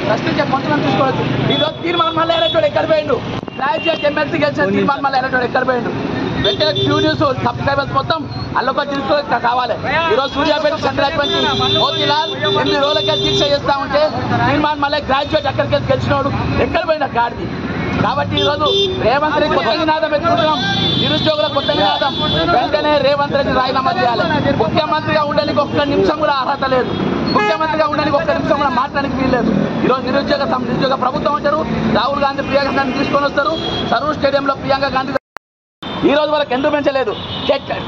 ప్రశ్నించే కొంతమంది చూసుకోవచ్చు. ఈరోజు తీర్మానం మళ్ళీ ఎలక్టోడ్ ఎక్కడ పోయిండు, గ్రాడ్యుయేట్ ఎమ్మెల్సీ గెలిచిన తీర్మానం మళ్ళీ ఎలక్టోడ్ ఎక్కడ పోయిండు. వెంటనే క్యూ న్యూస్ సబ్స్క్రైబర్స్ మొత్తం అల్లొక తెలుసుకో కావాలి. ఈరోజు సూర్యాపేట సంక్రాంతి మోతీలాల్ 8 రోజులకి దీక్ష చేస్తా ఉంటే తీర్మానం మళ్ళీ గ్రాడ్యుయేట్ అక్కడికి గెలిచినోడు ఎక్కడ పోయిన గాడిది. కాబట్టి ఈరోజు రేవంత్ రెడ్డి కొత్త నినాదం ఎత్తుకుంటున్నాం, నిరుద్యోగుల కొత్త నినాదం. వెంటనే రేవంత్ రెడ్డి రాజీనామా చేయాలి. ముఖ్యమంత్రిగా ఉండడానికి ఒక్క నిమిషం కూడా అర్హత లేదు, ముఖ్యమంత్రిగా ఉండడానికి ఒక్క నిమిషం కూడా మాట్లాడడానికి వీల్లేదు. ఈరోజు నిరుద్యోగ ప్రభుత్వం అంటారు. రాహుల్ గాంధీ ప్రియాంక గాంధీ తీసుకొని వస్తారు. సరూర్ స్టేడియంలో ప్రియాంక గాంధీ ఈ రోజు వాళ్ళకి ఎందుకు పెంచలేదు?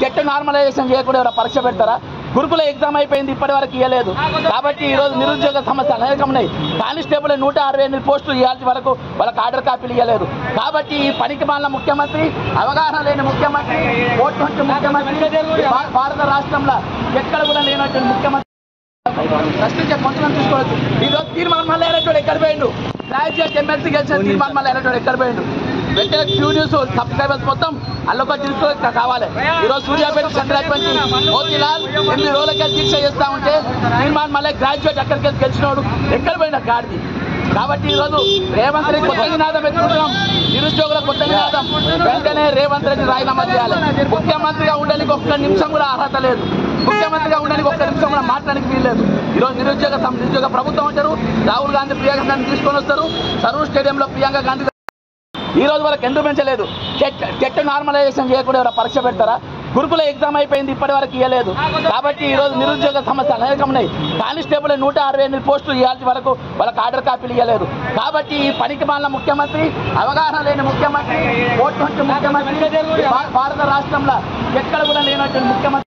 టెట్ నార్మలైజేషన్ చేయకుండా ఎవరైనా పరీక్ష పెడతారా? గురుకుల ఎగ్జామ్ అయిపోయింది, ఇప్పటి వరకు ఇవ్వలేదు. కాబట్టి ఈరోజు నిరుద్యోగ సమస్యలు అనేకం ఉన్నాయి. కానిస్టేబుల్ 168 పోస్టులు ఇవ్వాల్సి వరకు వాళ్ళకి ఆర్డర్ కాపీలు ఇవ్వలేదు. కాబట్టి ఈ పనికి మాలిన ముఖ్యమంత్రి, అవగాహన లేని ముఖ్యమంత్రి, ఓటు నుంచి ముఖ్యమంత్రి, భారత రాష్ట్రంలో ఎక్కడ కూడా లేనటువంటి ముఖ్యమంత్రి ప్రశ్నించే కొంతమంది చూసుకోవచ్చు. ఈరోజు తీర్మానం మళ్ళీ ఎలక్టోడ్ ఎక్కడ పోయిండు, గ్రాడ్యుయేట్ ఎమ్మెల్సీ గెలిచిన తీర్మానం మళ్ళీ ఎలక్టోడ్ ఎక్కడ పోయిండు. వెంటనే క్యూ న్యూస్ సబ్స్క్రైబర్స్ మొత్తం అల్లొక తెలుసుకో కావాలి. ఈరోజు సూర్యాపేట సంక్రాంతి మోతీలాల్ 8 రోజులకి దీక్ష చేస్తా ఉంటే తీర్మానం మళ్ళీ గ్రాడ్యుయేట్ అక్కడికి గెలిచినోడు ఎక్కడ పోయిన గాడిది. కాబట్టి ఈరోజు రేవంత్ రెడ్డి కొత్త నినాదం ఎత్తుకుంటున్నాం, నిరుద్యోగుల కొత్త నినాదం. వెంటనే రేవంత్ రెడ్డి రాజీనామా చేయాలి. ముఖ్యమంత్రిగా ఉండడానికి ఒక్క నిమిషం కూడా అర్హత లేదు, ముఖ్యమంత్రిగా ఉండడానికి ఒక్క నిమిషం కూడా మాట్లాడడానికి వీల్లేదు. ఈరోజు నిరుద్యోగ ప్రభుత్వం అంటారు. రాహుల్ గాంధీ ప్రియాంక గాంధీ తీసుకొని వస్తారు. సరూర్ స్టేడియంలో ప్రియాంక గాంధీ ఈ రోజు వాళ్ళకి ఎందుకు పెంచలేదు? టెట్ నార్మలైజేషన్ చేయకుండా ఎవరైనా పరీక్ష పెడతారా? గురుకుల ఎగ్జామ్ అయిపోయింది, ఇప్పటి వరకు ఇవ్వలేదు. కాబట్టి ఈరోజు నిరుద్యోగ సమస్యలు అనేకం ఉన్నాయి. కానిస్టేబుల్ 168 పోస్టులు ఇవ్వాల్సి వరకు వాళ్ళకి ఆర్డర్ కాపీలు ఇవ్వలేదు. కాబట్టి ఈ పనికి మాలిన ముఖ్యమంత్రి, అవగాహన లేని ముఖ్యమంత్రి, ఓటు నుంచి ముఖ్యమంత్రి, భారత రాష్ట్రంలో ఎక్కడ కూడా లేనటువంటి ముఖ్యమంత్రి